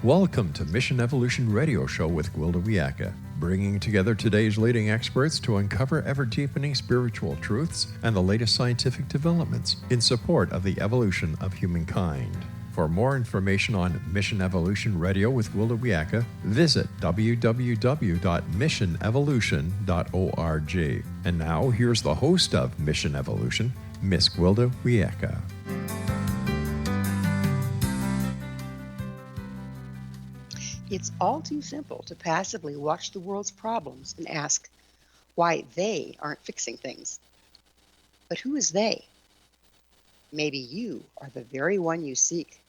Welcome to Mission Evolution Radio Show with Gwilda Wiyaka, bringing together today's leading experts to uncover ever-deepening spiritual truths and the latest scientific developments in support of the evolution of humankind. For more information on Mission Evolution Radio with Gwilda Wiyaka, visit www.missionevolution.org. And now, here's the host of Mission Evolution, Miss Gwilda Wiyaka. It's all too simple to passively watch the world's problems and ask why they aren't fixing things. But who is they? Maybe you are the very one you seek.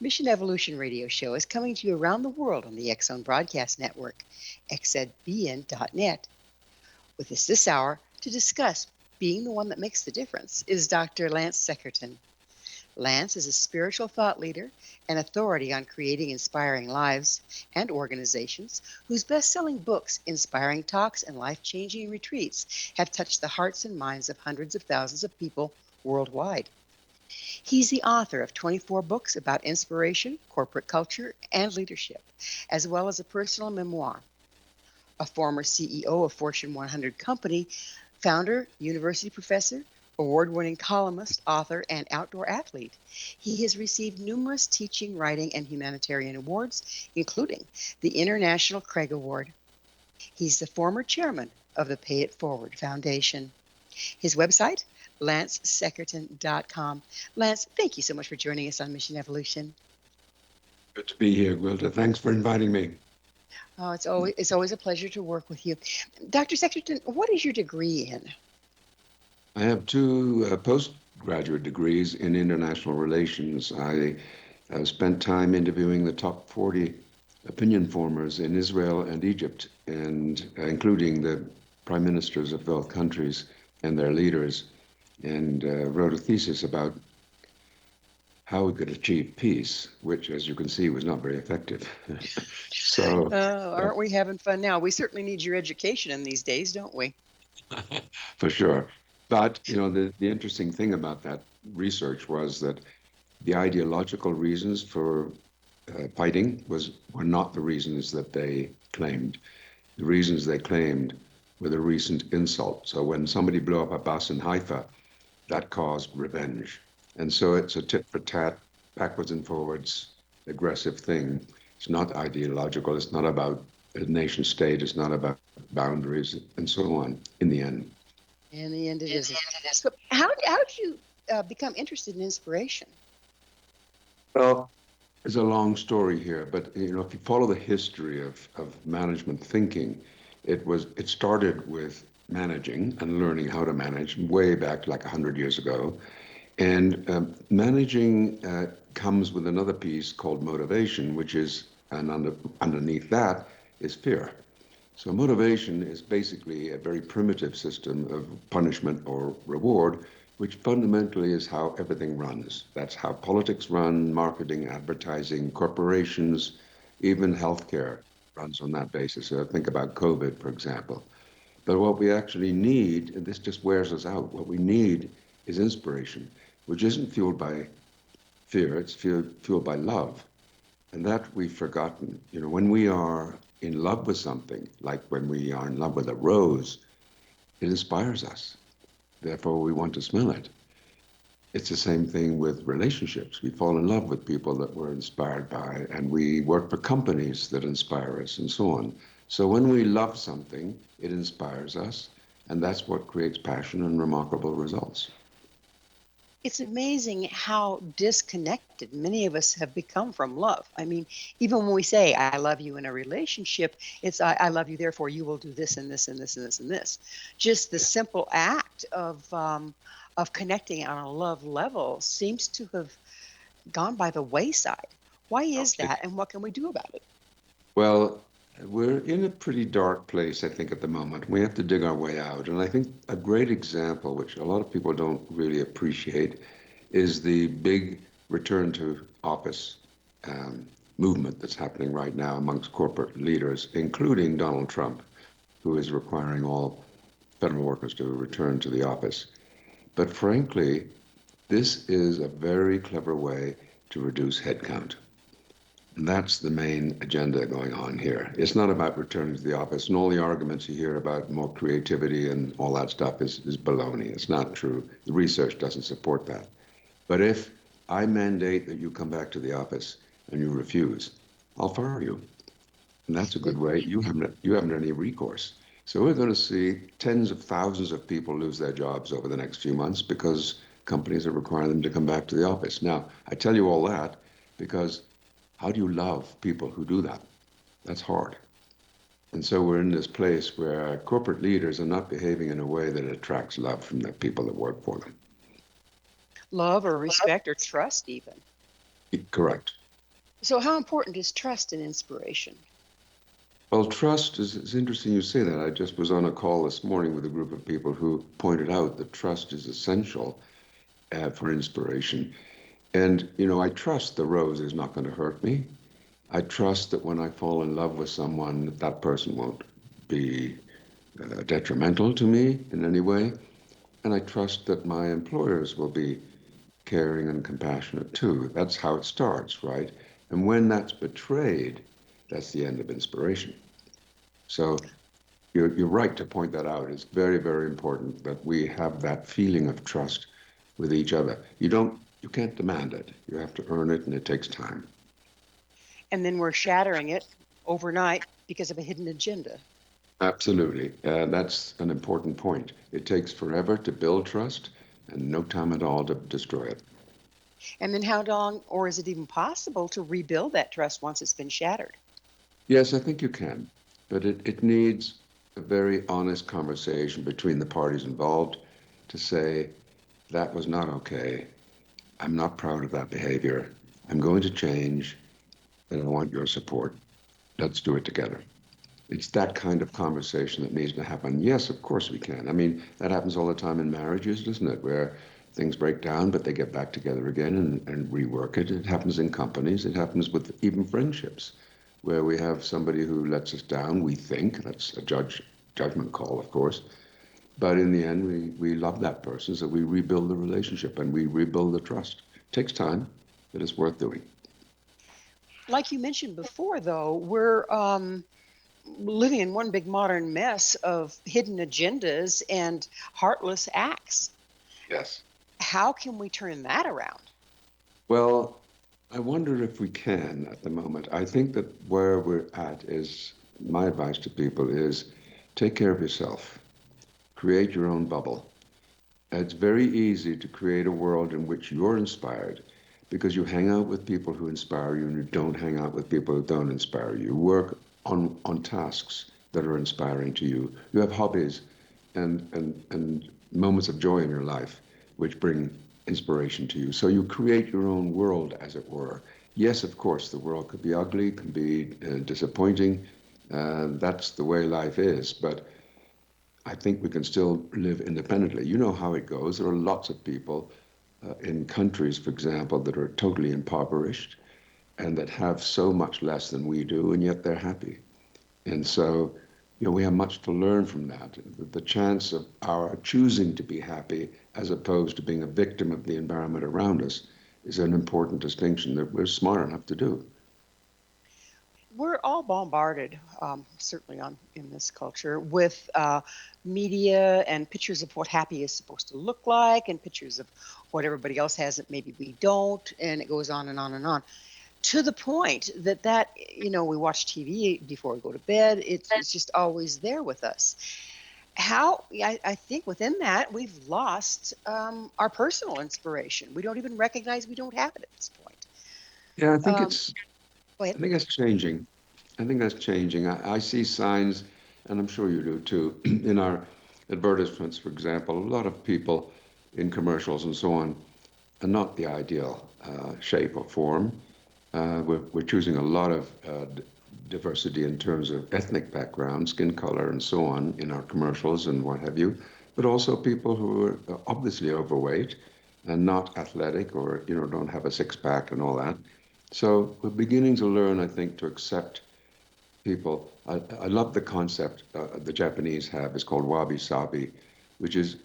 Mission Evolution Radio Show is coming to you around the world on the X-Zone Broadcast Network, xzbn.net. With us this hour to discuss being the one that makes the difference is Dr. Lance Secretan. Lance is a spiritual thought leader and authority on creating inspiring lives and organizations whose best-selling books, inspiring talks, and life-changing retreats have touched the hearts and minds of hundreds of thousands of people worldwide. He's the author of 24 books about inspiration, corporate culture, and leadership, as well as a personal memoir. A former CEO of Fortune 100 company, founder, university professor, award-winning columnist, author, and outdoor athlete. He has received numerous teaching, writing, and humanitarian awards, including the International Craig Award. He's the former chairman of the Pay It Forward Foundation. His website, lancesecretan.com. Lance, thank you so much for joining us on Mission Evolution. Good to be here, Gwilda. Thanks for inviting me. Oh, it's always a pleasure to work with you. Dr. Secretan, what is your degree in? I have two postgraduate degrees in international relations. I spent time interviewing the top 40 opinion formers in Israel and Egypt, and including the prime ministers of both countries and their leaders, and wrote a thesis about how we could achieve peace, which, as you can see, was not very effective. Aren't we having fun now? We certainly need your education in these days, don't we? For sure. But, you know, the interesting thing about that research was that the ideological reasons for fighting were not the reasons that they claimed. The reasons they claimed were the recent insult. So when somebody blew up a bus in Haifa, that caused revenge. And so it's a tit for tat, backwards and forwards, aggressive thing. It's not ideological. It's not about a nation state. It's not about boundaries and so on in the end. In the end, it isn't. So how did you become interested in inspiration? Well, there's a long story here, but you know, if you follow the history of management thinking, it started with managing and learning how to manage way back like 100 years ago. And managing comes with another piece called motivation, which is, and underneath that is fear. So motivation is basically a very primitive system of punishment or reward, which fundamentally is how everything runs. That's how politics run, marketing, advertising, corporations, even healthcare runs on that basis. So think about COVID, for example. But what we actually need, and this just wears us out, what we need is inspiration, which isn't fueled by fear, it's fueled by love. And that we've forgotten. You know, when we are in love with something, like when we are in love with a rose, it inspires us. Therefore, we want to smell it. It's the same thing with relationships. We fall in love with people that we're inspired by, and we work for companies that inspire us, and so on. So when we love something, it inspires us, and that's what creates passion and remarkable results. It's amazing how disconnected many of us have become from love. I mean, even when we say, I love you in a relationship, it's, I love you, therefore you will do this and this and this and this and this. Just the simple act of connecting on a love level seems to have gone by the wayside. Why is that, and what can we do about it? Well, we're in a pretty dark place, I think, at the moment. We have to dig our way out. And I think a great example, which a lot of people don't really appreciate, is the big return to office movement that's happening right now amongst corporate leaders, including Donald Trump, who is requiring all federal workers to return to the office. But frankly, this is a very clever way to reduce headcount. And that's the main agenda going on here. It's not about returning to the office, and all the arguments you hear about more creativity and all that stuff is baloney. It's not true. The research doesn't support that. But if I mandate that you come back to the office and you refuse, I'll fire you. And that's a good way. You haven't any recourse. So we're going to see tens of thousands of people lose their jobs over the next few months because companies are requiring them to come back to the office. Now, I tell you all that because how do you love people who do that? That's hard. And so we're in this place where corporate leaders are not behaving in a way that attracts love from the people that work for them. Love or respect or trust, even. Correct. So, how important is trust in inspiration? Well, trust is interesting you say that. I just was on a call this morning with a group of people who pointed out that trust is essential for inspiration. And, I trust the rose is not going to hurt me. I trust that when I fall in love with someone, that person won't be detrimental to me in any way. And I trust that my employers will be caring and compassionate too. That's how it starts, right? And when that's betrayed, that's the end of inspiration. So you're right to point that out. It's very, very important that we have that feeling of trust with each other. You can't demand it. You have to earn it, and it takes time. And then we're shattering it overnight because of a hidden agenda. Absolutely. That's an important point. It takes forever to build trust and no time at all to destroy it. And then how long, or is it even possible to rebuild that trust once it's been shattered? Yes, I think you can, but it needs a very honest conversation between the parties involved to say, that was not okay. I'm not proud of that behavior. I'm going to change, and I want your support. Let's do it together. It's that kind of conversation that needs to happen. Yes, of course we can. I mean, that happens all the time in marriages, doesn't it? Where things break down, but they get back together again and rework it. It happens in companies. It happens with even friendships, where we have somebody who lets us down, we think. That's a judgment call, of course. But in the end, we love that person, so we rebuild the relationship and we rebuild the trust. It takes time, but it's worth doing. Like you mentioned before, though, we're living in one big modern mess of hidden agendas and heartless acts. Yes. How can we turn that around? Well, I wonder if we can at the moment. I think that where we're at is, my advice to people is take care of yourself, create your own bubble. It's very easy to create a world in which you're inspired because you hang out with people who inspire you and you don't hang out with people who don't inspire you. You work on tasks that are inspiring to you. You have hobbies and moments of joy in your life which bring inspiration to you. So you create your own world, as it were. Yes, of course, the world could be ugly, can be disappointing. That's the way life is. But I think we can still live independently. You know how it goes. There are lots of people in countries, for example, that are totally impoverished and that have so much less than we do, and yet they're happy. And so, we have much to learn from that. The chance of our choosing to be happy as opposed to being a victim of the environment around us is an important distinction that we're smart enough to do. We're all bombarded, certainly in this culture, with media and pictures of what happy is supposed to look like, and pictures of what everybody else has that maybe we don't, and it goes on and on and on. To the point that we watch TV before we go to bed. It's just always there with us. I think within that we've lost our personal inspiration. We don't even recognize we don't have it at this point. Yeah, I think Go I ahead. think that's changing. I think that's changing. I see signs, and I'm sure you do too, in our advertisements, for example. A lot of people in commercials and so on are not the ideal shape or form. We're choosing a lot of diversity in terms of ethnic background, skin color, and so on in our commercials and what have you, but also people who are obviously overweight and not athletic or don't have a six-pack and all that. So we're beginning to learn, I think, to accept people. I love the concept the Japanese have. It's called wabi-sabi, which is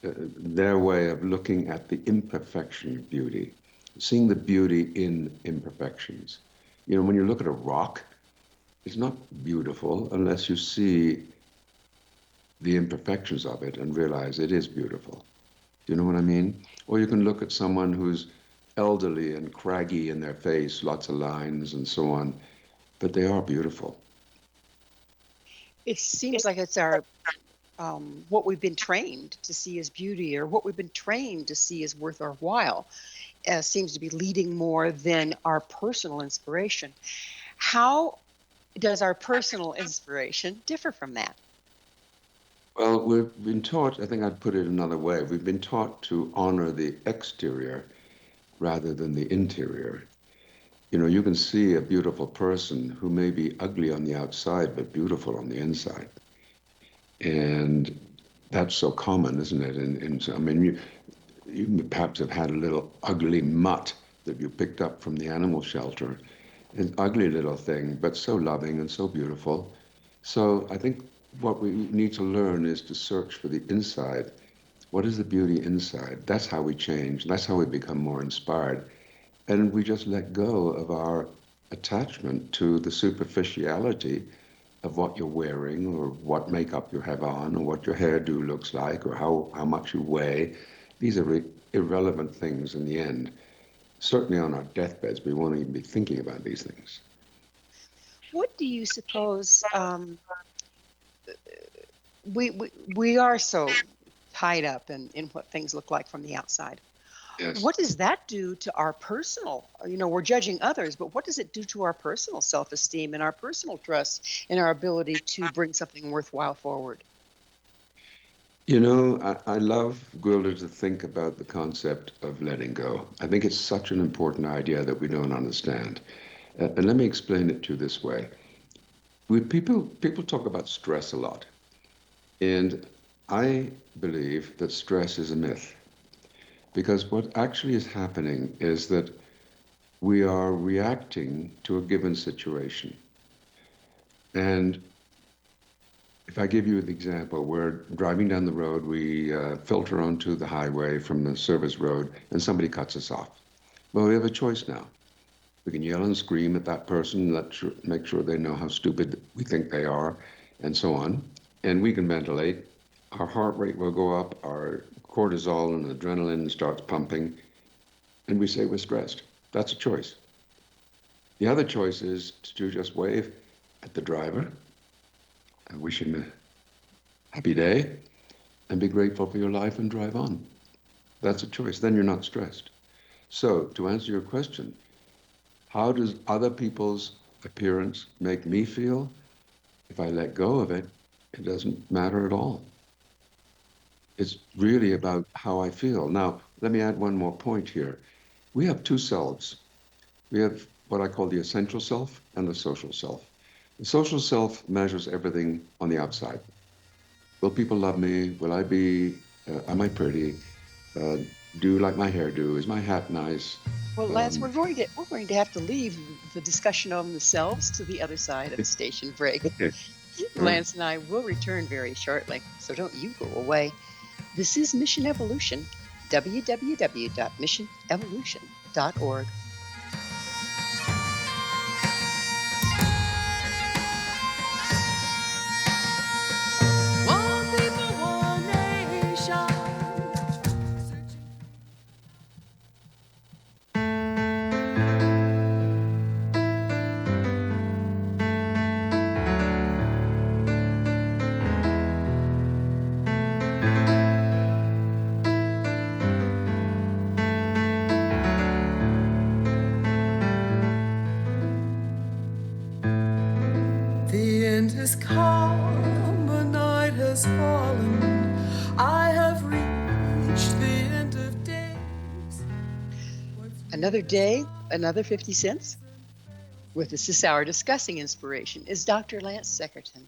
their way of looking at the imperfection of beauty, seeing the beauty in imperfections. You know, when you look at a rock, it's not beautiful unless you see the imperfections of it and realize it is beautiful. Do you know what I mean? Or you can look at someone who's elderly and craggy in their face, lots of lines and so on, but they are beautiful. It seems like it's our what we've been trained to see as beauty, or what we've been trained to see as worth our while, seems to be leading more than our personal inspiration. How does our personal inspiration differ from that? Well, we've been taught, I think I'd put it another way, we've been taught to honor the exterior rather than the interior. You know, you can see a beautiful person who may be ugly on the outside, but beautiful on the inside. And that's so common, isn't it? I mean, you perhaps have had a little ugly mutt that you picked up from the animal shelter. An ugly little thing, but so loving and so beautiful. So I think what we need to learn is to search for the inside. What is the beauty inside? That's how we change. That's how we become more inspired. And we just let go of our attachment to the superficiality of what you're wearing or what makeup you have on or what your hairdo looks like or how much you weigh. These are irrelevant things in the end. Certainly on our deathbeds, we won't even be thinking about these things. What do you suppose we are so tied up in what things look like from the outside? Yes. What does that do to our personal, we're judging others, but what does it do to our personal self-esteem and our personal trust and our ability to bring something worthwhile forward? You know, I love, Gwilda, to think about the concept of letting go. I think it's such an important idea that we don't understand. And let me explain it to you this way. People talk about stress a lot. And I believe that stress is a myth. Because what actually is happening is that we are reacting to a given situation. And if I give you an example, we're driving down the road, we filter onto the highway from the service road, and somebody cuts us off. Well, we have a choice now. We can yell and scream at that person, make sure they know how stupid we think they are, and so on. And we can ventilate. Our heart rate will go up, our cortisol and adrenaline starts pumping, and we say we're stressed. That's a choice. The other choice is to just wave at the driver and wish him a happy day and be grateful for your life and drive on. That's a choice. Then you're not stressed. So to answer your question, how does other people's appearance make me feel? If I let go of it, it doesn't matter at all. It's really about how I feel. Now, let me add one more point here. We have two selves. We have what I call the essential self and the social self. The social self measures everything on the outside. Will people love me? Am I pretty? Uh, do you like my hairdo? Is my hat nice? Well, Lance, Um, we're going to have to leave the discussion on the selves to the other side of a station break. okay. All right. Lance and I will return very shortly, so don't you go away. This is Mission Evolution, www.missionevolution.org. One people, one nation. The end has come, a night has fallen. I have reached the end of days. Another day, another 50 cents. With us this hour discussing inspiration is Dr. Lance Secretan.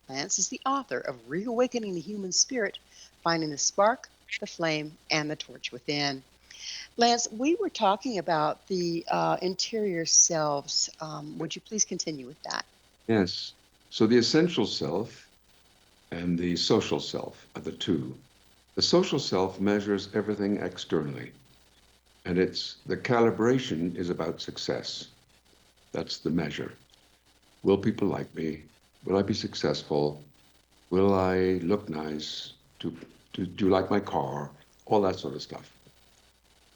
Lance is the author of Reawakening the Human Spirit, Finding the Spark, the Flame, and the Torch Within. Lance, we were talking about the interior selves. Would you please continue with that? Yes. So the essential self and the social self are the two. The social self measures everything externally, and the calibration is about success. That's the measure. Will people like me? Will I be successful? Will I look nice? Do you like my car? All that sort of stuff.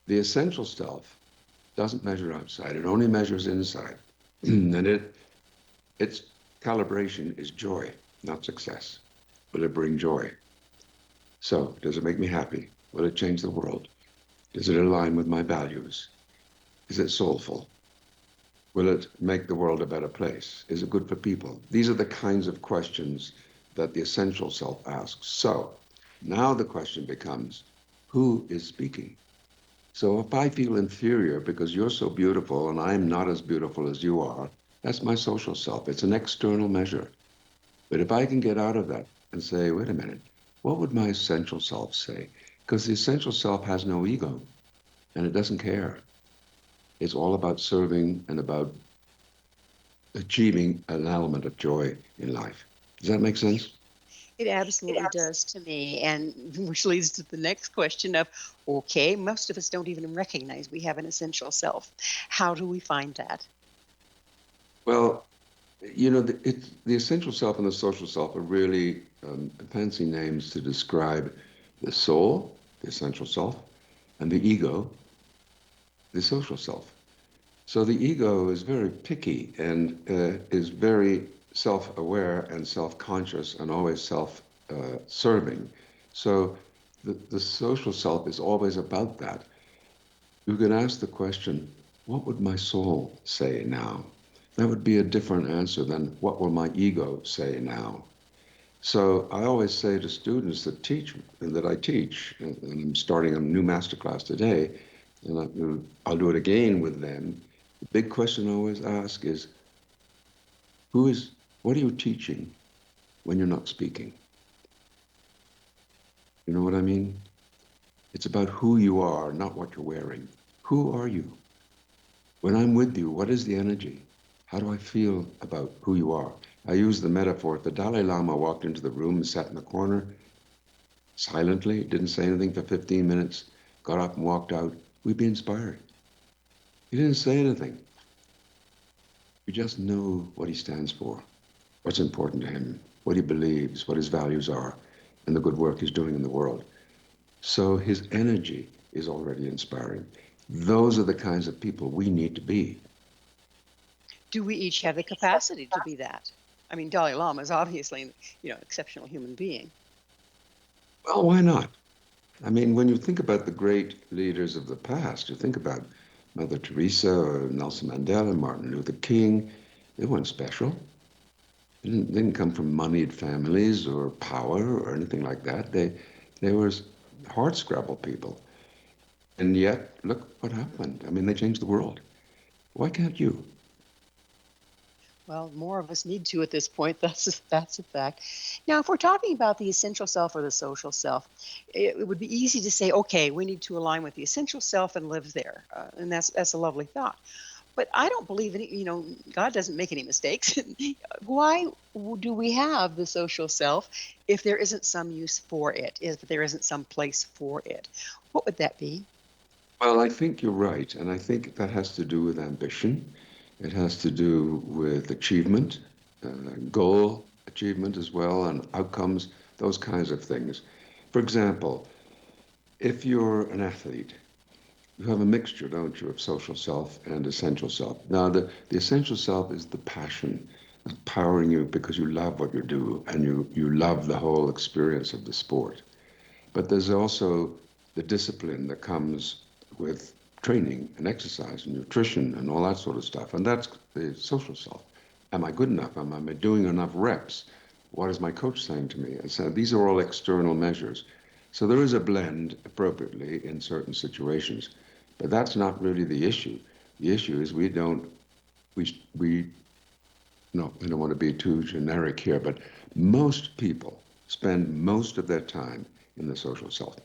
The essential self doesn't measure outside. It only measures inside. And its calibration is joy, not success. Will it bring joy? So, does it make me happy? Will it change the world? Does it align with my values? Is it soulful? Will it make the world a better place? Is it good for people? These are the kinds of questions that the essential self asks. So now the question becomes, who is speaking? So if I feel inferior because you're so beautiful and I'm not as beautiful as you are, that's my social self. It's an external measure. But if I can get out of that and say, wait a minute, what would my essential self say? Because the essential self has no ego and it doesn't care. It's all about serving and about achieving an element of joy in life. Does that make sense? It absolutely does to me. And which leads to the next question of, okay, most of us don't even recognize we have an essential self. How do we find that? Well, you know, the essential self and the social self are really fancy names to describe the soul, the essential self, and the ego, the social self. So the ego is very picky and is very self-aware and self-conscious and always self-serving. So the social self is always about that. You can ask the question, what would my soul say now? That would be a different answer than what will my ego say now? So I always say to students that I teach, and I'm starting a new masterclass today, and I'll do it again with them. The big question I always ask is, what are you teaching when you're not speaking? You know what I mean? It's about who you are, not what you're wearing. Who are you? When I'm with you, what is the energy? How do I feel about who you are? I use the metaphor, if the Dalai Lama walked into the room and sat in the corner silently, didn't say anything for 15 minutes, got up and walked out, we'd be inspired. He didn't say anything. We just know what he stands for, what's important to him, what he believes, what his values are, and the good work he's doing in the world. So his energy is already inspiring. Those are the kinds of people we need to be. Do we each have the capacity to be that? I mean, Dalai Lama is obviously, an exceptional human being. Well, why not? I mean, when you think about the great leaders of the past, you think about Mother Teresa or Nelson Mandela, Martin Luther King, they weren't special. They didn't come from moneyed families or power or anything like that. They were hard-scrabble people. And yet, look what happened. I mean, they changed the world. Why can't you? Well, more of us need to at this point. That's a fact. Now, if we're talking about the essential self or the social self, it would be easy to say, okay, we need to align with the essential self and live there, and that's a lovely thought. But I don't believe God doesn't make any mistakes. Why do we have the social self if there isn't some use for it, if there isn't some place for it? What would that be? Well, I think you're right. And I think that has to do with ambition. It has to do with achievement, goal achievement as well, and outcomes, those kinds of things. For example, if you're an athlete, you have a mixture, don't you, of social self and essential self. Now, the essential self is the passion that's powering you because you love what you do and you love the whole experience of the sport. But there's also the discipline that comes with training and exercise and nutrition and all that sort of stuff. And that's the social self. Am I good enough? Am I doing enough reps? What is my coach saying to me? And so these are all external measures. So there is a blend appropriately in certain situations. But that's not really the issue. The issue is we don't no, I don't want to be too generic here, but most people spend most of their time in the social self.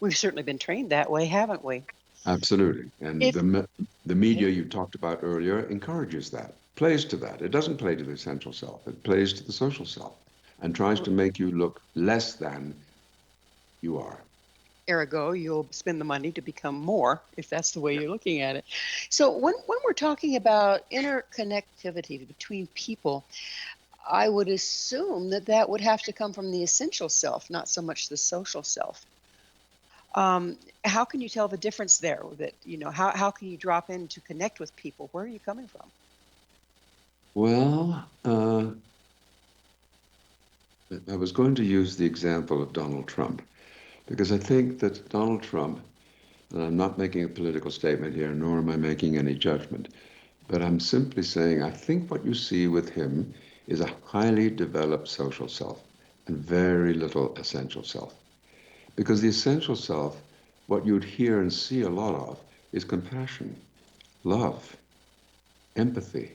We've certainly been trained that way, haven't we? Absolutely. And If the media you talked about earlier encourages that, plays to that. It doesn't play to the essential self. It plays to the social self and tries to make you look less than you are. Ergo, you'll spend the money to become more, if that's the way you're looking at it. So when we're talking about interconnectivity between people, I would assume that that would have to come from the essential self, not so much the social self. How can you tell the difference there? That, how can you drop in to connect with people? Where are you coming from? Well, I was going to use the example of Donald Trump, because I think that Donald Trump, and I'm not making a political statement here, nor am I making any judgment, but I'm simply saying I think what you see with him is a highly developed social self and very little essential self. Because the essential self, what you'd hear and see a lot of, is compassion, love, empathy.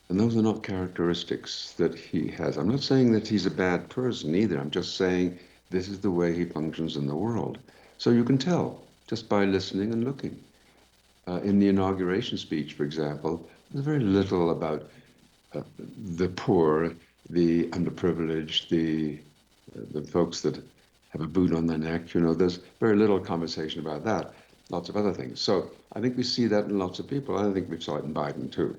And those are not characteristics that he has. I'm not saying that he's a bad person either. I'm just saying this is the way he functions in the world. So you can tell just by listening and looking. In the inauguration speech, for example, there's very little about the poor, the underprivileged, the folks that have a boot on their neck. There's very little conversation about that. Lots of other things. So I think we see that in lots of people. I think we saw it in Biden too.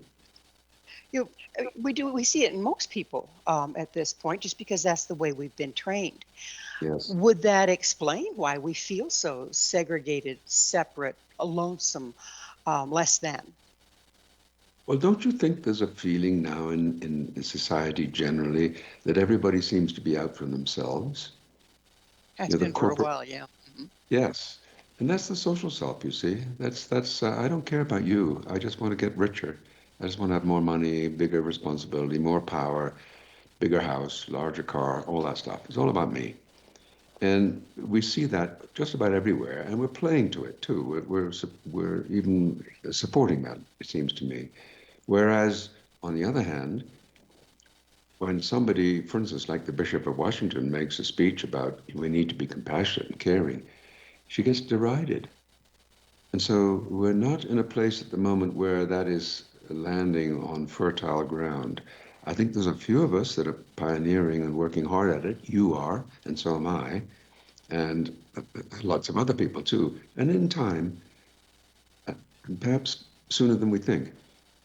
We see it in most people at this point, just because that's the way we've been trained. Yes. Would that explain why we feel so segregated, separate, lonesome, less than? Well, don't you think there's a feeling now in society generally that everybody seems to be out for themselves? That's been for a while, yeah. Mm-hmm. Yes. And that's the social self, you see. That's I don't care about you. I just want to get richer. I just want to have more money, bigger responsibility, more power, bigger house, larger car, all that stuff. It's all about me. And we see that just about everywhere, and we're playing to it too. We're even supporting that, it seems to me. Whereas, on the other hand, when somebody, for instance, like the Bishop of Washington, makes a speech about we need to be compassionate and caring, she gets derided. And so we're not in a place at the moment where that is landing on fertile ground. I think there's a few of us that are pioneering and working hard at it. You are, and so am I, and lots of other people too. And in time, perhaps sooner than we think,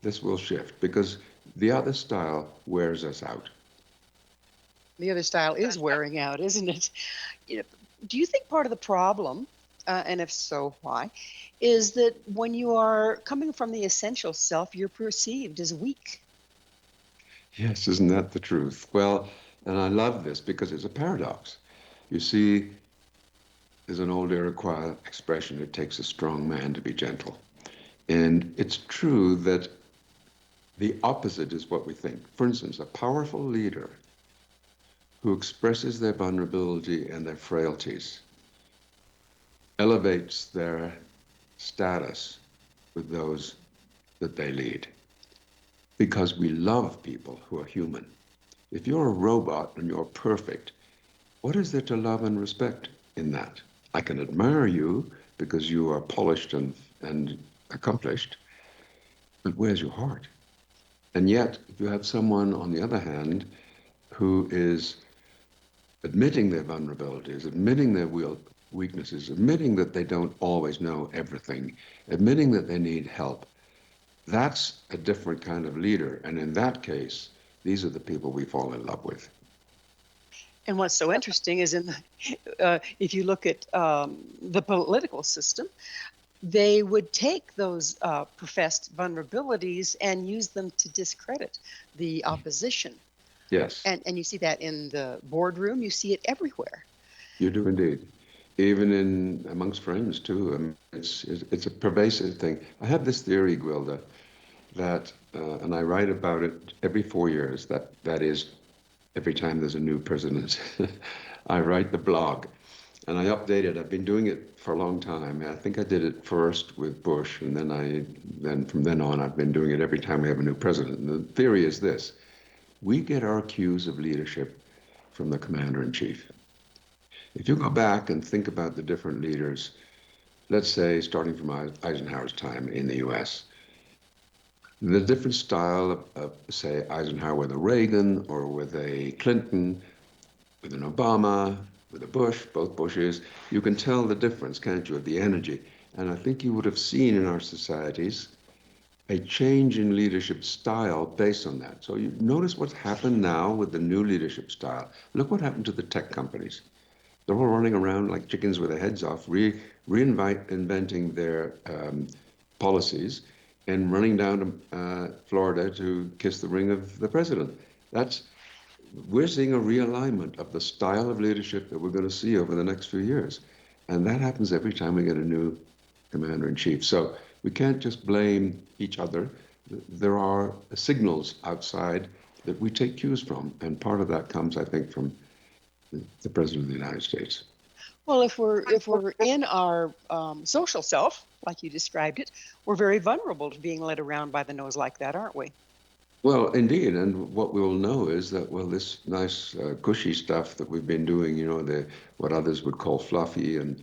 this will shift, because the other style wears us out. The other style is wearing out, isn't it? Do you think part of the problem, and if so, why, is that when you are coming from the essential self, you're perceived as weak? Yes, isn't that the truth? Well, and I love this because it's a paradox. You see, there's an old Iroquois expression, it takes a strong man to be gentle. And it's true that the opposite is what we think. For instance, a powerful leader who expresses their vulnerability and their frailties elevates their status with those that they lead. Because we love people who are human. If you're a robot and you're perfect, what is there to love and respect in that? I can admire you because you are polished and accomplished, but where's your heart? And yet, if you have someone, on the other hand, who is admitting their vulnerabilities, admitting their weaknesses, admitting that they don't always know everything, admitting that they need help, that's a different kind of leader. And in that case, these are the people we fall in love with. And what's so interesting is if you look at the political system, they would take those professed vulnerabilities and use them to discredit the opposition. Yes. And you see that in the boardroom, you see it everywhere. You do indeed. Even in amongst friends too. I mean, it's a pervasive thing. I have this theory, Gwilda, that, and I write about it every 4 years, that is, every time there's a new president, I write the blog. And I update it. I've been doing it for a long time. I think I did it first with Bush, and then from then on, I've been doing it every time we have a new president. And the theory is this: we get our cues of leadership from the commander-in-chief. If you go back and think about the different leaders, let's say starting from Eisenhower's time in the U.S., the different style of say, Eisenhower with a Reagan or with a Clinton, with an Obama, with a bush, both bushes, you can tell the difference, can't you, of the energy. And I think you would have seen in our societies a change in leadership style based on that. So you notice what's happened now with the new leadership style. Look what happened to the tech companies. They're all running around like chickens with their heads off, reinventing their policies and running down to Florida to kiss the ring of the president. We're seeing a realignment of the style of leadership that we're going to see over the next few years. And that happens every time we get a new commander-in-chief. So we can't just blame each other. There are signals outside that we take cues from. And part of that comes, I think, from the President of the United States. Well, if we're in our social self, like you described it, we're very vulnerable to being led around by the nose like that, aren't we? Well, indeed, and what we will know is that, well, this nice cushy stuff that we've been doing, what others would call fluffy and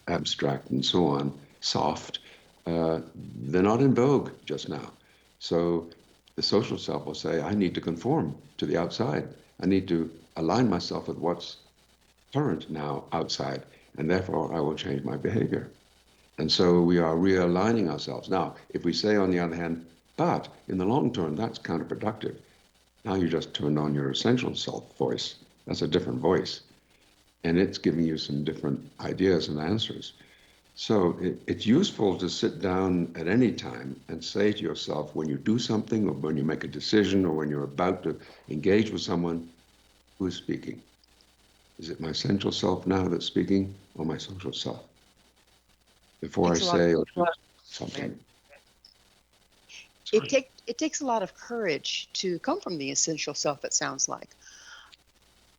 abstract and so on, soft, they're not in vogue just now. So the social self will say, I need to conform to the outside. I need to align myself with what's current now outside, and therefore I will change my behavior. And so we are realigning ourselves. Now, if we say, on the other hand, but in the long term, that's counterproductive. Now you just turned on your essential self voice. That's a different voice. And it's giving you some different ideas and answers. So it's useful to sit down at any time and say to yourself, when you do something or when you make a decision or when you're about to engage with someone, who is speaking? Is it my essential self now that's speaking or my social self? Before I say or do something. It takes a lot of courage to come from the essential self, it sounds like.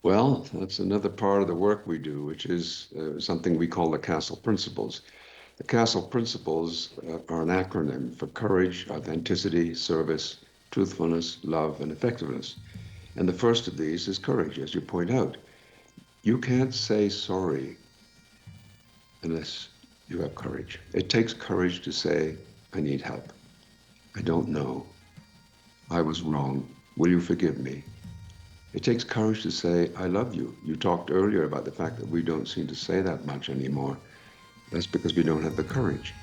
Well, that's another part of the work we do, which is something we call the Castle Principles. The Castle Principles are an acronym for courage, authenticity, service, truthfulness, love, and effectiveness. And the first of these is courage, as you point out. You can't say sorry unless you have courage. It takes courage to say, I need help. I don't know. I was wrong. Will you forgive me? It takes courage to say, I love you. You talked earlier about the fact that we don't seem to say that much anymore. That's because we don't have the courage,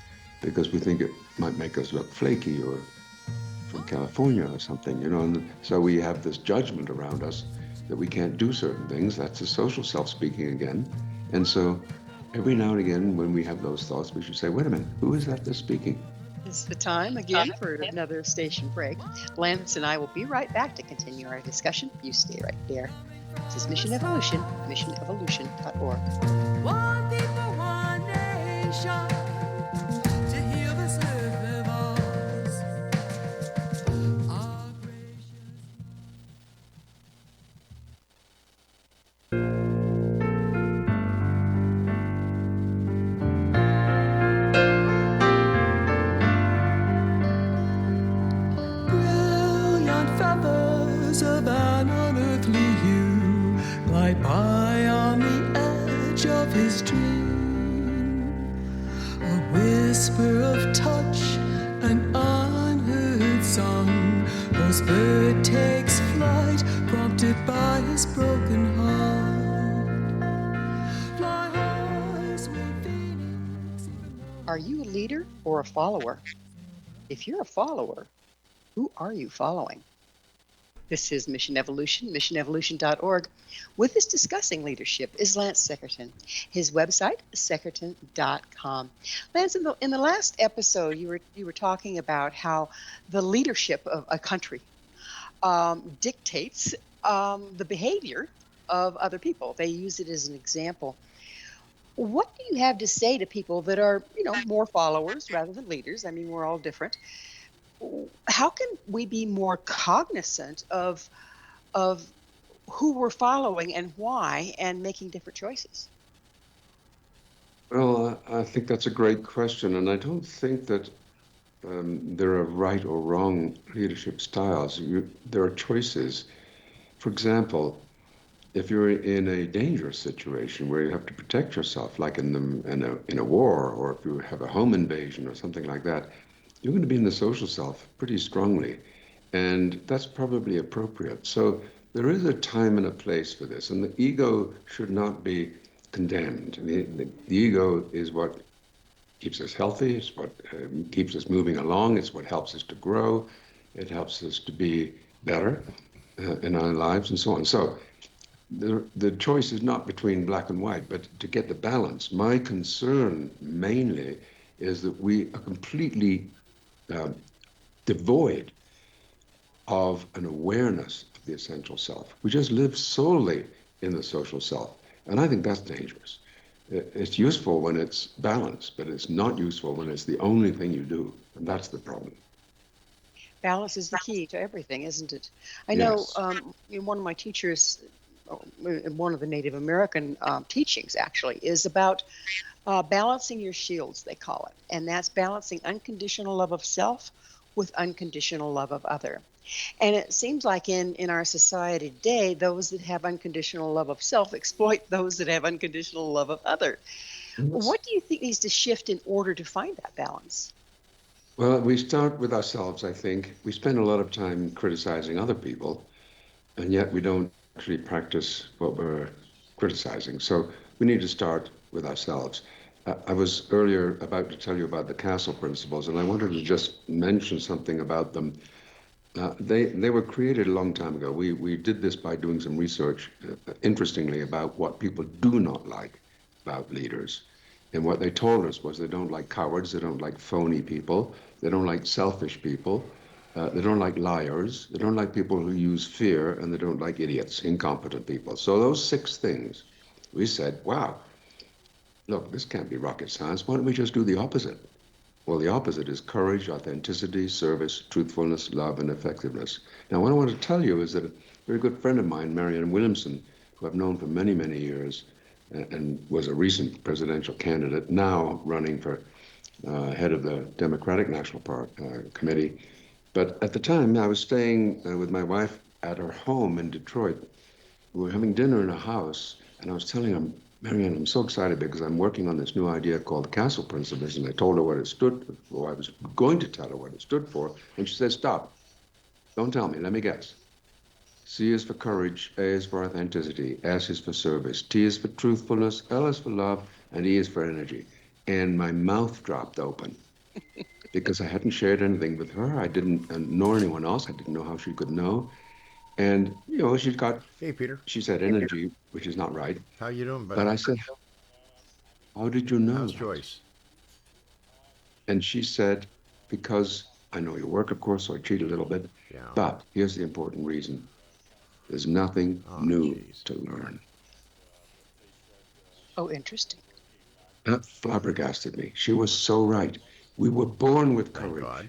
because we think it might make us look flaky or from California or something, And so we have this judgment around us that we can't do certain things. That's the social self speaking again. And so every now and again, when we have those thoughts, we should say, wait a minute, who is that that's speaking? It's the time again for another station break. Lance and I will be right back to continue our discussion. You stay right there. This is Mission Evolution, missionevolution.org. One people, one nation, to heal this earth of ours. Our gracious. Brilliant feathers of an unearthly hue glide by on the edge of his dream. A whisper of touch, an unheard song. Whose bird takes flight, prompted by his broken heart. Fly high, sweet phoenix. Are you a leader or a follower? If you're a follower, who are you following? This is Mission Evolution, missionevolution.org. With us discussing leadership is Lance Secretan. His website, secretan.com. Lance, in the last episode, you were talking about how the leadership of a country dictates the behavior of other people. They use it as an example. What do you have to say to people that are, more followers rather than leaders? I mean, we're all different. How can we be more cognizant of who we're following and why, and making different choices? Well, I think that's a great question, and I don't think that there are right or wrong leadership styles. There are choices. For example, if you're in a dangerous situation where you have to protect yourself, like in a war, or if you have a home invasion or something like that, you're going to be in the social self pretty strongly, and that's probably appropriate. So there is a time and a place for this, and the ego should not be condemned. The ego is what keeps us healthy. It's what keeps us moving along. It's what helps us to grow. It helps us to be better in our lives and so on. So the choice is not between black and white, but to get the balance. My concern mainly is that we are completely devoid of an awareness of the essential self. We just live solely in the social self. And I think that's dangerous. It's useful when it's balanced, but it's not useful when it's the only thing you do. And that's the problem. Balance is the key to everything, isn't it? I Yes. know one of my teachers, one of the Native American teachings actually, is about balancing your shields, they call it. And that's balancing unconditional love of self with unconditional love of other. And it seems like in our society today, those that have unconditional love of self exploit those that have unconditional love of other. What do you think needs to shift in order to find that balance? Well, we start with ourselves, I think. We spend a lot of time criticizing other people, and yet we don't actually practice what we're criticizing. So we need to start with ourselves. I was earlier about to tell you about the castle principles, and I wanted to just mention something about them. They were created a long time ago. We did this by doing some research, interestingly, about what people do not like about leaders. And what they told us was they don't like cowards, they don't like phony people, they don't like selfish people, they don't like liars, they don't like people who use fear, and they don't like idiots, incompetent people. So those 6 things, we said, wow, look, this can't be rocket science. Why don't we just do the opposite? Well, the opposite is courage, authenticity, service, truthfulness, love, and effectiveness. Now, what I want to tell you is that a very good friend of mine, Marianne Williamson, who I've known for many, many years, and was a recent presidential candidate, now running for head of the Democratic National Committee. But at the time, I was staying with my wife at her home in Detroit. We were having dinner in a house, and I was telling her, Marianne, I'm so excited because I'm working on this new idea called the Castle Principles, and I told her what it stood for. I was going to tell her what it stood for, and she said, stop. Don't tell me. Let me guess. C is for courage, A is for authenticity, S is for service, T is for truthfulness, L is for love, and E is for energy. And my mouth dropped open because I hadn't shared anything with her. I didn't, nor anyone else. I didn't know how she could know. And, Hey, Peter. she said energy, which is not right. How you doing, buddy? But I said, how did you know How's that? Joyce? And she said, because I know your work, of course, so I cheat a little bit. Yeah. But here's the important reason. There's nothing new geez. to learn. Oh, interesting. That flabbergasted me. She was so right. We were born with Thank courage. God.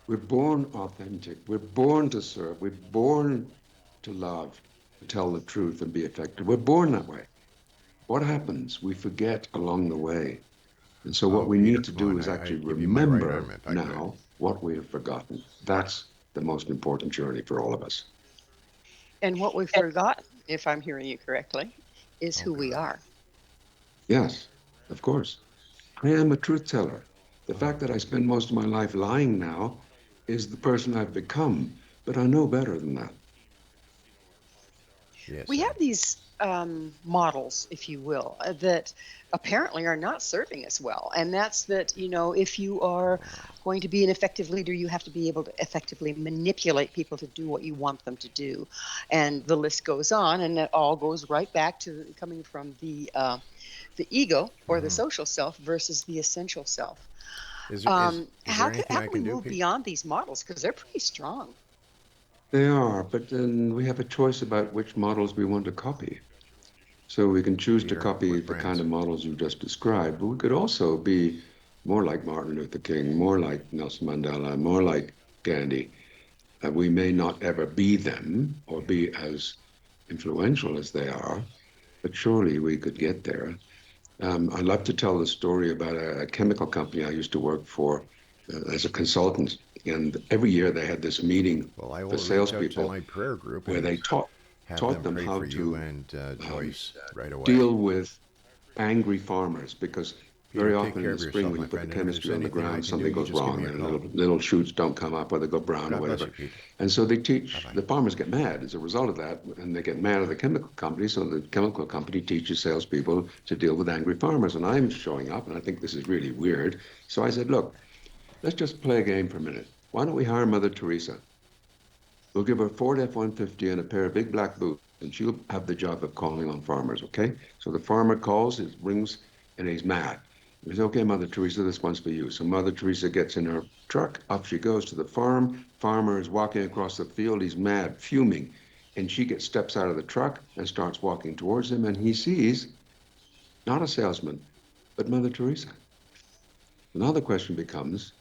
We're born authentic. We're born to serve. We're born to love, to tell the truth and be effective. We're born that way. What happens? We forget along the way. And so what we Peter, need to come on. do is I actually give you my right remember arm if I now what we have forgotten. That's the most important journey for all of us. And what we've forgotten, if I'm hearing you correctly, is who we God. are. Yes, of course. I am a truth teller. The fact that I spend most of my life lying now is the person I've become, but I know better than that. Yes. We have these models, if you will, that apparently are not serving us well. And that's that, if you are going to be an effective leader, you have to be able to effectively manipulate people to do what you want them to do. And the list goes on, and it all goes right back to coming from the ego or the social self versus the essential self. Is there anything How I can we can do, move Pete? beyond these models? Because they're pretty strong. They are, but then we have a choice about which models we want to copy. So we can choose to Peter, copy we're the kind friends. of models you just described, but we could also be more like Martin Luther King, more like Nelson Mandela, more like Gandhi. We may not ever be them or be as influential as they are, but surely we could get there. I love to tell the story about a chemical company I used to work for as a consultant. And every year they had this meeting Well, I for will reach out to salespeople my prayer group where and they taught have them them pray how for you to and Joyce right away. deal with angry farmers, because Very take often in care the of spring, yourself, when my you put the friend. And if chemistry there's on the anything I ground, can do, something you goes just give me wrong, a and call. little shoots don't come up, or they go brown, or God bless whatever. you, Pete. And so they teach, Bye-bye. the farmers get mad as a result of that, and they get mad at the chemical company, so the chemical company teaches salespeople to deal with angry farmers. And I'm showing up, and I think this is really weird. So I said, look, let's just play a game for a minute. Why don't we hire Mother Teresa? We'll give her a Ford F-150 and a pair of big black boots, and she'll have the job of calling on farmers, okay? So the farmer calls, it rings, and he's mad. He says, okay, Mother Teresa, this one's for you. So Mother Teresa gets in her truck, up she goes to the farm. Farmer is walking across the field, he's mad, fuming. And she steps out of the truck and starts walking towards him, and he sees not a salesman, but Mother Teresa. Now the question becomes,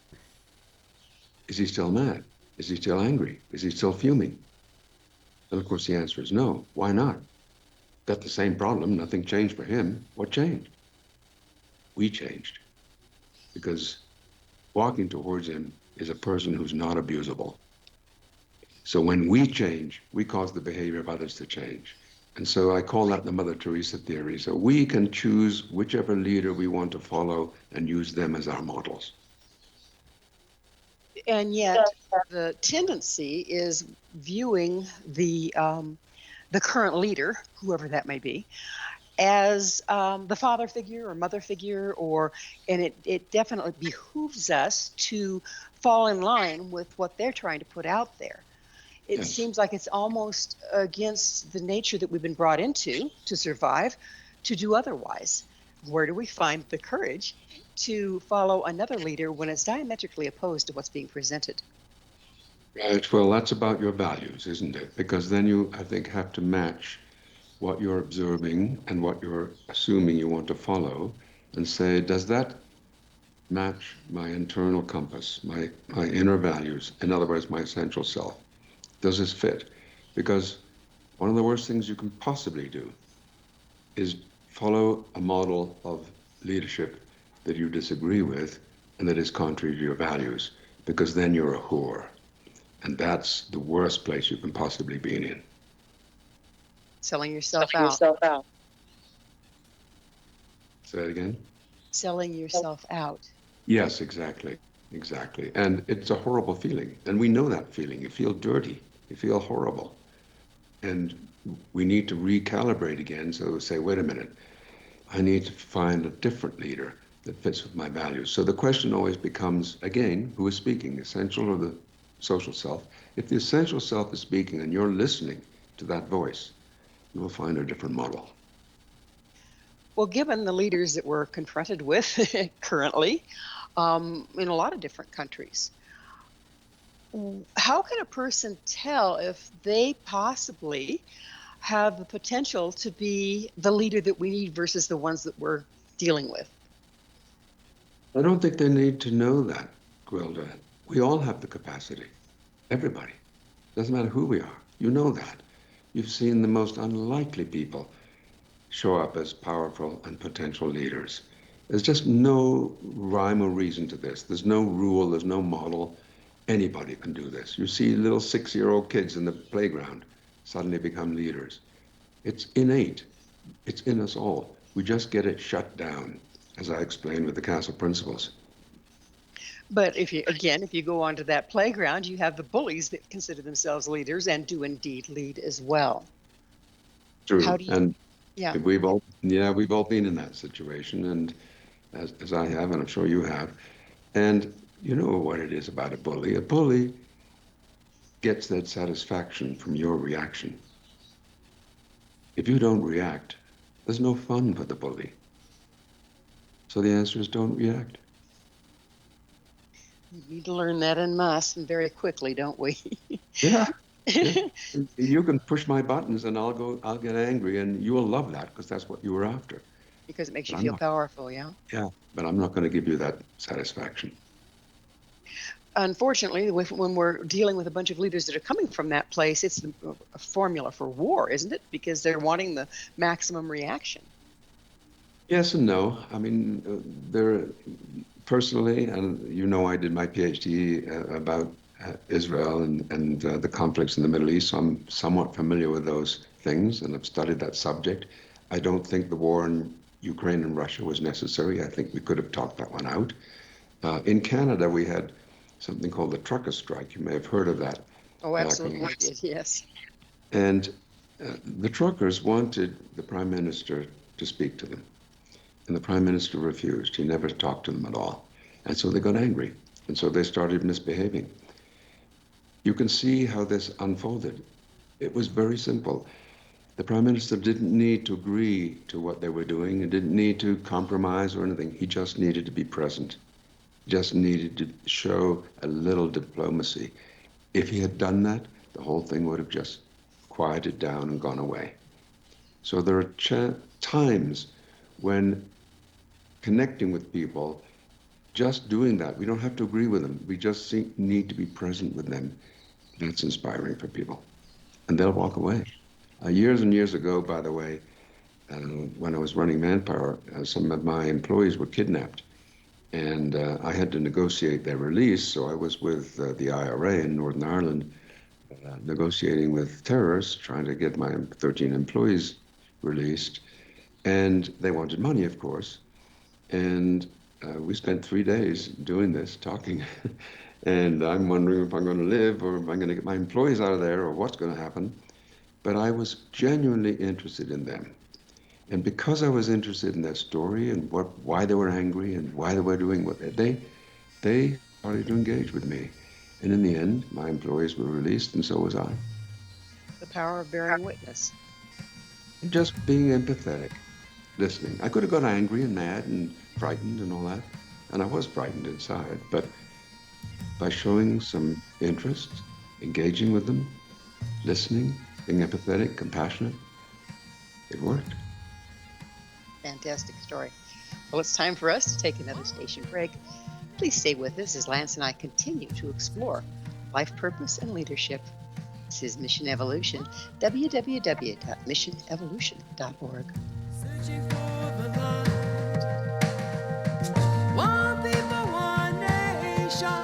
is he still mad? Is he still angry? Is he still fuming? And of course, the answer is no. Why not? Got the same problem. Nothing changed for him. What changed? We changed. Because walking towards him is a person who's not abusable. So when we change, we cause the behavior of others to change. And so I call that the Mother Teresa theory. So we can choose whichever leader we want to follow and use them as our models. And yet, the tendency is viewing the current leader, whoever that may be, as the father figure or mother figure, and it definitely behooves us to fall in line with what they're trying to put out there. It Yes. seems like it's almost against the nature that we've been brought into to survive, to do otherwise. Where do we find the courage to follow another leader when it's diametrically opposed to what's being presented? Right. Well, that's about your values, isn't it? Because then you, I think, have to match what you're observing and what you're assuming you want to follow and say, does that match my internal compass, my inner values, in other words, my essential self? Does this fit? Because one of the worst things you can possibly do is follow a model of leadership that you disagree with and that is contrary to your values, because then you're a whore. And that's the worst place you can possibly be in. Selling yourself out. Say that again? Selling yourself out. Yes, exactly. Exactly. And it's a horrible feeling. And we know that feeling. You feel dirty. You feel horrible. And we need to recalibrate again. So say, wait a minute, I need to find a different leader that fits with my values. So the question always becomes, again, who is speaking, the essential or the social self? If the essential self is speaking and you're listening to that voice, you will find a different model. Well, given the leaders that we're confronted with currently in a lot of different countries, how can a person tell if they possibly have the potential to be the leader that we need versus the ones that we're dealing with? I don't think they need to know that, Gwilda. We all have the capacity. Everybody. Doesn't matter who we are. You know that. You've seen the most unlikely people show up as powerful and potential leaders. There's just no rhyme or reason to this. There's no rule, there's no model. Anybody can do this. You see little 6-year-old kids in the playground suddenly become leaders. It's innate. It's in us all. We just get it shut down, as I explained with the Castle Principles. But if you go onto that playground, you have the bullies that consider themselves leaders and do indeed lead as well. True. How do you, And yeah. we've all been in that situation, and as I have, and I'm sure you have. And you know what it is about a bully. A bully gets that satisfaction from your reaction. If you don't react, there's no fun for the bully. So the answer is don't react. We need to learn that en masse and very quickly, don't we? Yeah. Yeah. You can push my buttons and I'll get angry, and you will love that because that's what you were after. Because it makes But you I'm feel not. powerful, yeah? Yeah, but I'm not going to give you that satisfaction. Unfortunately, when we're dealing with a bunch of leaders that are coming from that place, it's a formula for war, isn't it? Because they're wanting the maximum reaction. Yes and no. I mean, there personally, and you know, I did my PhD about Israel and the conflicts in the Middle East, so I'm somewhat familiar with those things and have studied that subject. I don't think the war in Ukraine and Russia was necessary. I think we could have talked that one out. In Canada, we had something called the trucker strike. You may have heard of that. Oh, absolutely, I did. Yes. And the truckers wanted the Prime Minister to speak to them. And the Prime Minister refused. He never talked to them at all. And so they got angry. And so they started misbehaving. You can see how this unfolded. It was very simple. The Prime Minister didn't need to agree to what they were doing. He didn't need to compromise or anything. He just needed to be present. Just needed to show a little diplomacy. If he had done that, the whole thing would have just quieted down and gone away. So there are times when connecting with people, just doing that, we don't have to agree with them. We just need to be present with them. That's inspiring for people. And they'll walk away. Years and years ago, by the way, when I was running Manpower, some of my employees were kidnapped. And I had to negotiate their release. So I was with the IRA in Northern Ireland, negotiating with terrorists, trying to get my 13 employees released. And they wanted money, of course. And we spent 3 days doing this, talking. And I'm wondering if I'm going to live or if I'm going to get my employees out of there or what's going to happen. But I was genuinely interested in them. And because I was interested in their story and why they were angry and why they were doing what they started to engage with me. And in the end, my employees were released, and so was I. The power of bearing witness. Just being empathetic, listening. I could have got angry and mad and frightened and all that, and I was frightened inside, but by showing some interest, engaging with them, listening, being empathetic, compassionate, it worked. Fantastic story. Well, it's time for us to take another station break. Please stay with us as Lance and I continue to explore life purpose and leadership. This is Mission Evolution, www.missionevolution.org. Searching for the light. One people, one nation,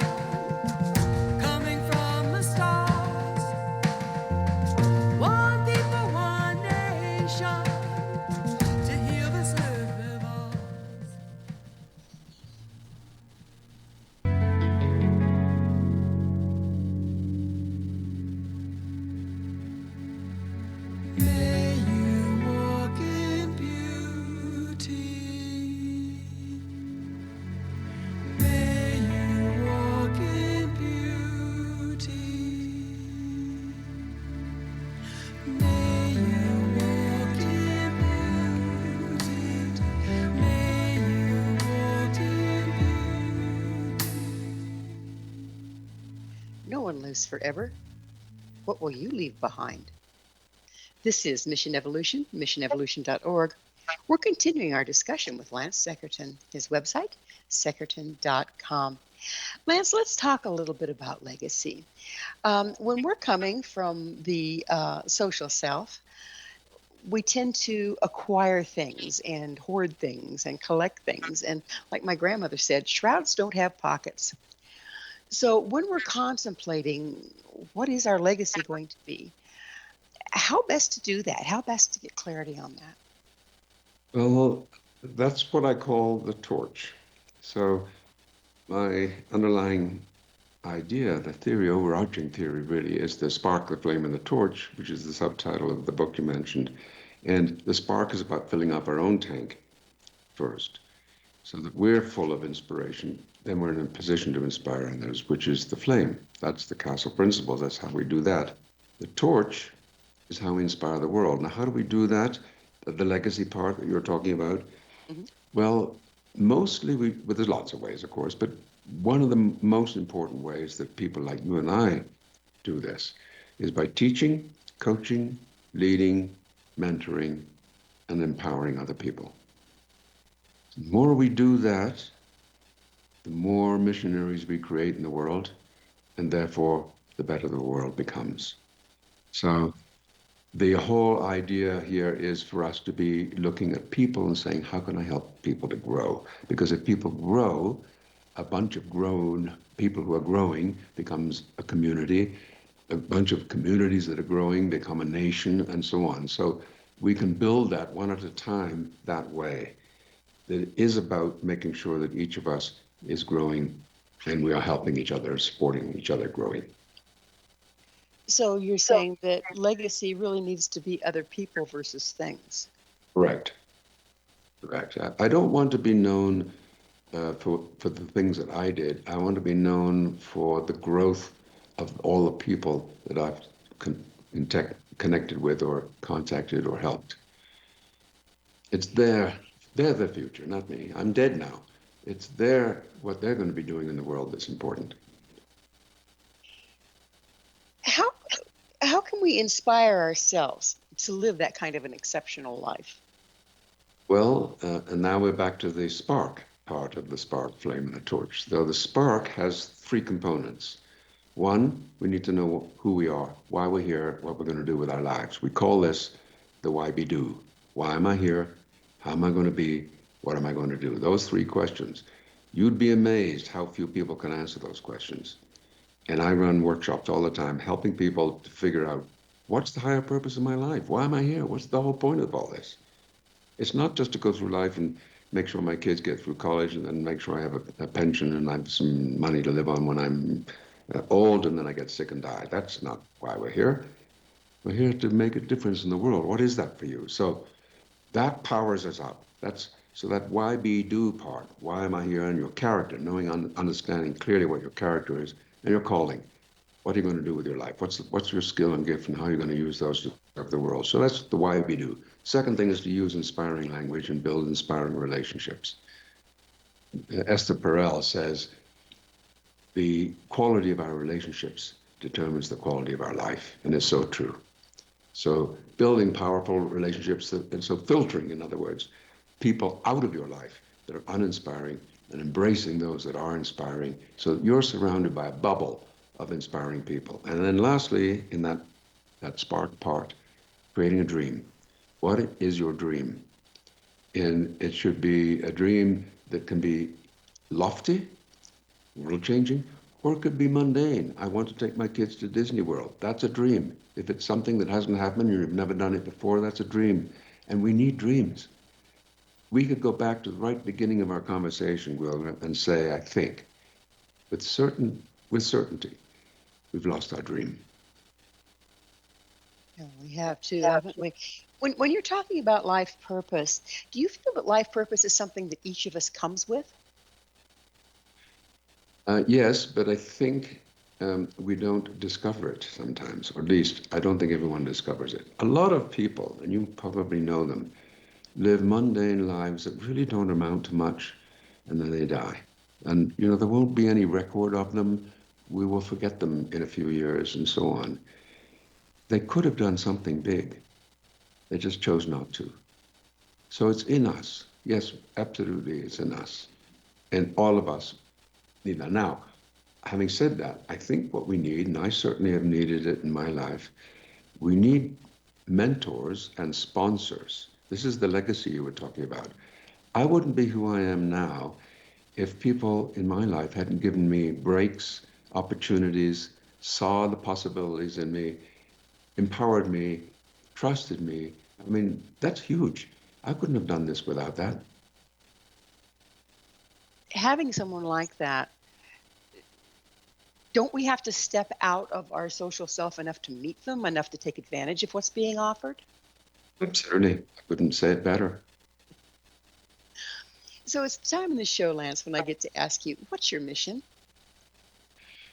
coming from the stars. One people, one nation, to heal this earth of ours. May you walk in beauty. May you walk in beauty. May you walk in beauty. May you walk in beauty. No one lives forever. What will you leave behind? This is Mission Evolution, missionevolution.org. We're continuing our discussion with Lance Secretan. His website, secretan.com. Lance, let's talk a little bit about legacy. When we're coming from the social self, we tend to acquire things and hoard things and collect things. And like my grandmother said, shrouds don't have pockets. So when we're contemplating what is our legacy going to be, how best to do that? How best to get clarity on that? Well, that's what I call the torch. So my underlying idea, the theory, overarching theory really, is the spark, the flame, and the torch, which is the subtitle of the book you mentioned. And the spark is about filling up our own tank first, so that we're full of inspiration. Then we're in a position to inspire others, which is the flame. That's the castle principle. That's how we do that. The torch is how we inspire the world. Now, how do we do that? The legacy part that you're talking about? Mm-hmm. Well, mostly well, there's lots of ways, of course, but one of the most important ways that people like you and I do this is by teaching, coaching, leading, mentoring, and empowering other people. The more we do that, the more missionaries we create in the world, and therefore the better the world becomes. So the whole idea here is for us to be looking at people and saying, how can I help people to grow? Because if people grow, a bunch of grown people who are growing becomes a community, a bunch of communities that are growing become a nation, and so on. So we can build that one at a time that way. that is about making sure that each of us is growing and we are helping each other, supporting each other growing. So you're saying that legacy really needs to be other people versus things. Correct. Correct. I don't want to be known for the things that I did. I want to be known for the growth of all the people that I've connected with or contacted or helped. It's they're the future, not me. I'm dead now. It's what they're going to be doing in the world that's important. How how can we inspire ourselves to live that kind of an exceptional life? Well, and now we're back to the spark part of the spark, flame, and the torch. So the spark has three components. One, we need to know who we are, why we're here, what we're going to do with our lives. We call this the why be do. Why am I here? How am I going to be? What am I going to do? Those three questions. You'd be amazed how few people can answer those questions. And I run workshops all the time, helping people to figure out what's the higher purpose of my life? Why am I here? What's the whole point of all this? It's not just to go through life and make sure my kids get through college and then make sure I have a pension and I have some money to live on when I'm old and then I get sick and die. That's not why we're here. We're here to make a difference in the world. What is that for you? So that powers us up. So that why be do part, why am I here, and your character, knowing, understanding clearly what your character is and your calling. What are you going to do with your life? What's your skill and gift, and how are you going to use those to serve the world? So that's the why we do. Second thing is to use inspiring language and build inspiring relationships. Esther Perel says, the quality of our relationships determines the quality of our life, and it's so true. So building powerful relationships, and so filtering, in other words, people out of your life that are uninspiring and embracing those that are inspiring, so that you're surrounded by a bubble of inspiring people. And then lastly, in that spark part, creating a dream. What is your dream? And it should be a dream that can be lofty, world-changing, or it could be mundane. I want to take my kids to Disney World. That's a dream. If it's something that hasn't happened, you've never done it before, that's a dream. And we need dreams. We could go back to the right beginning of our conversation, Gwilda, and say, I think, with certainty, we've lost our dream. Yeah, we have too, haven't we? When you're talking about life purpose, do you feel that life purpose is something that each of us comes with? Yes, but I think we don't discover it sometimes, or at least I don't think everyone discovers it. A lot of people, and you probably know them, live mundane lives that really don't amount to much, and then they die. And, there won't be any record of them. We will forget them in a few years and so on. They could have done something big. They just chose not to. So it's in us. Yes, absolutely, it's in us. And all of us need that. Now, having said that, I think what we need, and I certainly have needed it in my life, we need mentors and sponsors. This is the legacy you were talking about. I wouldn't be who I am now if people in my life hadn't given me breaks, opportunities, saw the possibilities in me, empowered me, trusted me. I mean, that's huge. I couldn't have done this without that. Having someone like that, don't we have to step out of our social self enough to meet them, enough to take advantage of what's being offered? Certainly. I couldn't say it better. So it's time in the show, Lance, when I get to ask you, what's your mission?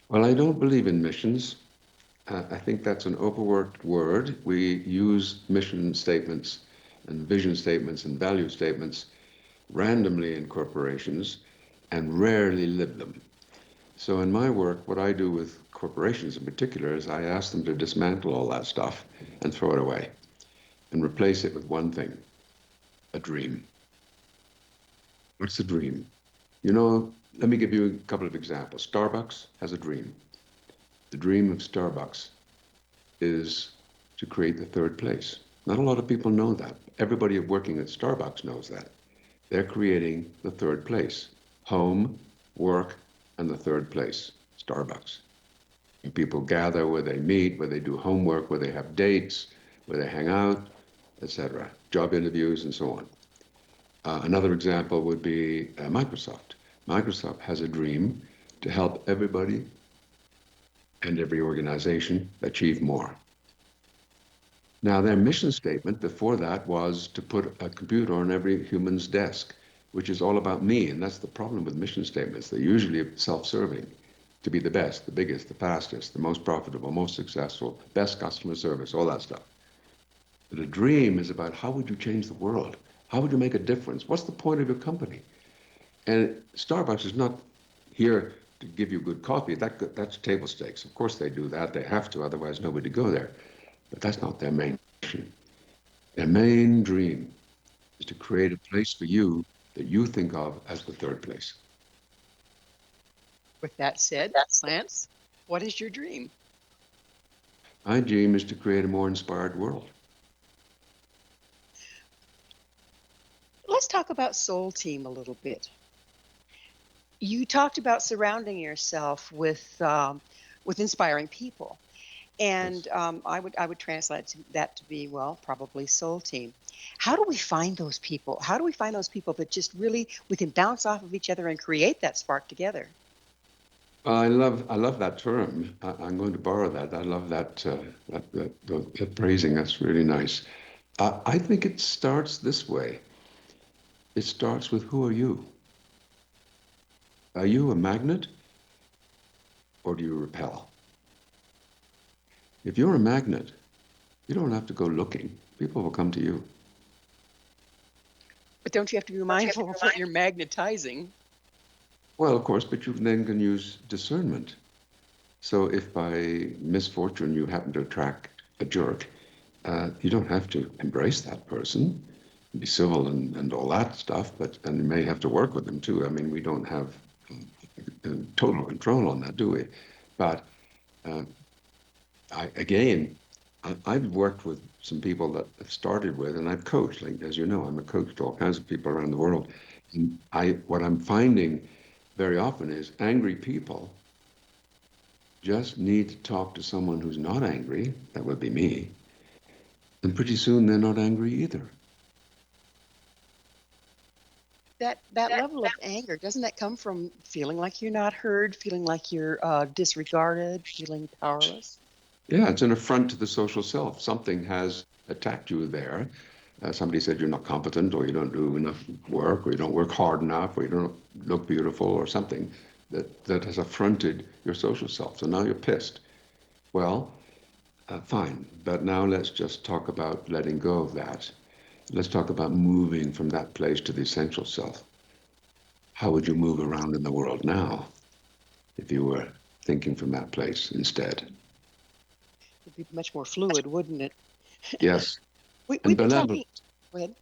Well, I don't believe in missions. I think that's an overworked word. We use mission statements and vision statements and value statements randomly in corporations and rarely live them. So in my work, what I do with corporations in particular is I ask them to dismantle all that stuff and throw it away and replace it with one thing, a dream. What's a dream? Let me give you a couple of examples. Starbucks has a dream. The dream of Starbucks is to create the third place. Not a lot of people know that. Everybody working at Starbucks knows that. They're creating the third place. Home, work, and the third place, Starbucks. And people gather where they meet, where they do homework, where they have dates, where they hang out, etc., job interviews, and so on. Another example would be Microsoft. Microsoft has a dream to help everybody and every organization achieve more. Now, their mission statement before that was to put a computer on every human's desk, which is all about me. And that's the problem with mission statements. They're usually self-serving, to be the best, the biggest, the fastest, the most profitable, most successful, best customer service, all that stuff. But a dream is about how would you change the world? How would you make a difference? What's the point of your company? And Starbucks is not here to give you good coffee. That's table stakes. Of course they do that. They have to, otherwise nobody would go there. But that's not their main mission. Their main dream is to create a place for you that you think of as the third place. With that said, Lance, what is your dream? My dream is to create a more inspired world. Let's talk about Soul Team a little bit. You talked about surrounding yourself with inspiring people, and Yes. I would translate that to be, well, probably Soul Team. How do we find those people? How do we find those people that just really we can bounce off of each other and create that spark together? I love that term. I'm going to borrow that. I love that phrasing. That's really nice. I think it starts this way. It starts with who are you? Are you a magnet or do you repel? If you're a magnet, you don't have to go looking. People will come to you. But don't you have to be mindful of what you're magnetizing? Well, of course, but you then can use discernment. So if by misfortune you happen to attract a jerk, you don't have to embrace that person, be civil and all that stuff, and you may have to work with them too. I mean, we don't have total control on that, do we? But I've worked with some people that I've started with, and I've coached. Like, as you know, I'm a coach to all kinds of people around the world. And what I'm finding very often is angry people just need to talk to someone who's not angry. That would be me. And pretty soon they're not angry either. That level of anger, doesn't that come from feeling like you're not heard, feeling like you're disregarded, feeling powerless? Yeah, it's an affront to the social self. Something has attacked you there. Somebody said you're not competent, or you don't do enough work, or you don't work hard enough, or you don't look beautiful, or something that has affronted your social self. So now you're pissed. Well, fine, but now let's just talk about letting go of that. Let's talk about moving from that place to the essential self. How would you move around in the world now if you were thinking from that place instead? It'd be much more fluid, wouldn't it? Yes, We've and been benevolent. talking. Go ahead.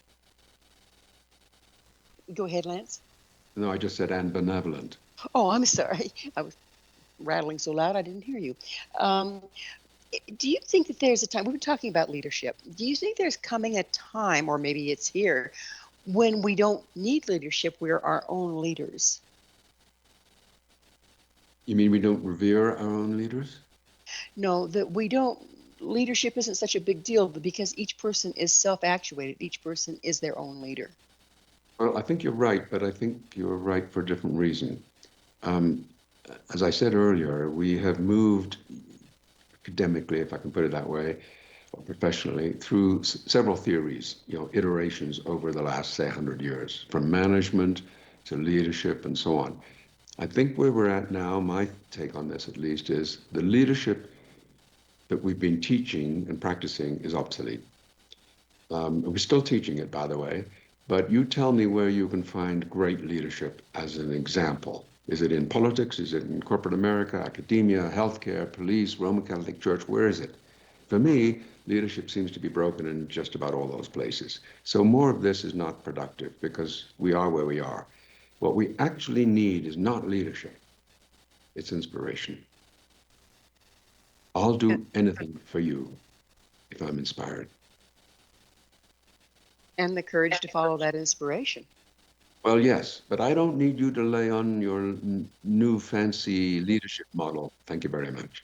Go ahead, Lance. No, I just said and benevolent. Oh, I'm sorry. I was rattling so loud I didn't hear you. Um, do you think that there's a time, we were talking about leadership. Do you think there's coming a time, or maybe it's here, when we don't need leadership, we're our own leaders? You mean we don't revere our own leaders? No, that we don't, leadership isn't such a big deal because each person is self-actuated. Each person is their own leader. Well, I think you're right, but I think you're right for a different reason. Um, as I said earlier, we have moved academically, if I can put it that way, or professionally, through several theories, iterations over the last, say, 100 years, from management to leadership and so on. I think where we're at now, my take on this at least, is the leadership that we've been teaching and practicing is obsolete. We're still teaching it, by the way, but you tell me where you can find great leadership as an example. Is it in politics? Is it in corporate America, academia, healthcare, police, Roman Catholic Church? Where is it? For me, leadership seems to be broken in just about all those places. So more of this is not productive because we are where we are. What we actually need is not leadership, it's inspiration. I'll do anything for you if I'm inspired. And the courage to follow that inspiration. Well, yes, but I don't need you to lay on your new fancy leadership model. Thank you very much.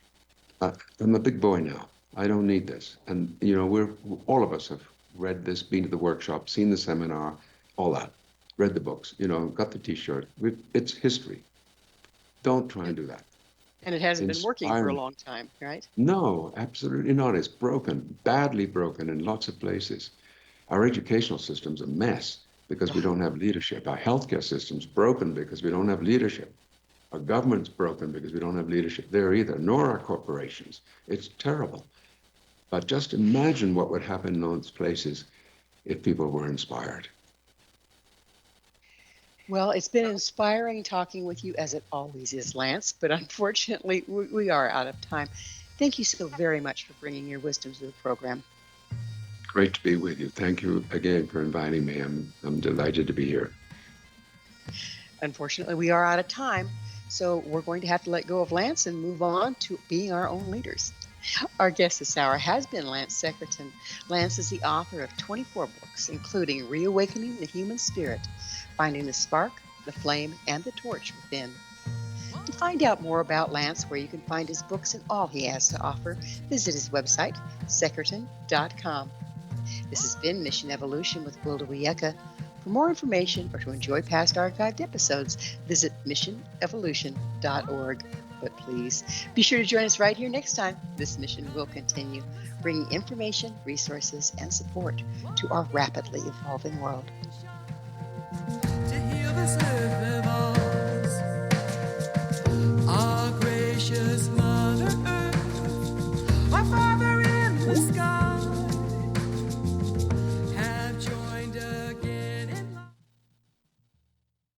I'm a big boy now. I don't need this. And, all of us have read this, been to the workshop, seen the seminar, all that. read the books, got the T-shirt. It's history. Don't try and do that. And it hasn't been working for a Inspiring. long time, right? No, absolutely not. It's broken, badly broken in lots of places. Our educational system's a mess because we don't have leadership. Our healthcare system's broken because we don't have leadership. Our government's broken because we don't have leadership there either, nor our corporations. It's terrible. But just imagine what would happen in those places if people were inspired. Well, it's been inspiring talking with you, as it always is, Lance, but unfortunately, we are out of time. Thank you so very much for bringing your wisdom to the program. Great to be with you. Thank you again for inviting me. I'm delighted to be here. Unfortunately, we are out of time, so we're going to have to let go of Lance and move on to being our own leaders. Our guest this hour has been Lance Secretan. Lance is the author of 24 books, including Reawakening the Human Spirit, Finding the Spark, the Flame, and the Torch Within. To find out more about Lance, where you can find his books and all he has to offer, visit his website, secretan.com. This has been Mission Evolution with Gwilda Wiyaka. For more information or to enjoy past archived episodes, visit missionevolution.org. But please be sure to join us right here next time. This mission will continue, bringing information, resources, and support to our rapidly evolving world. To heal this earth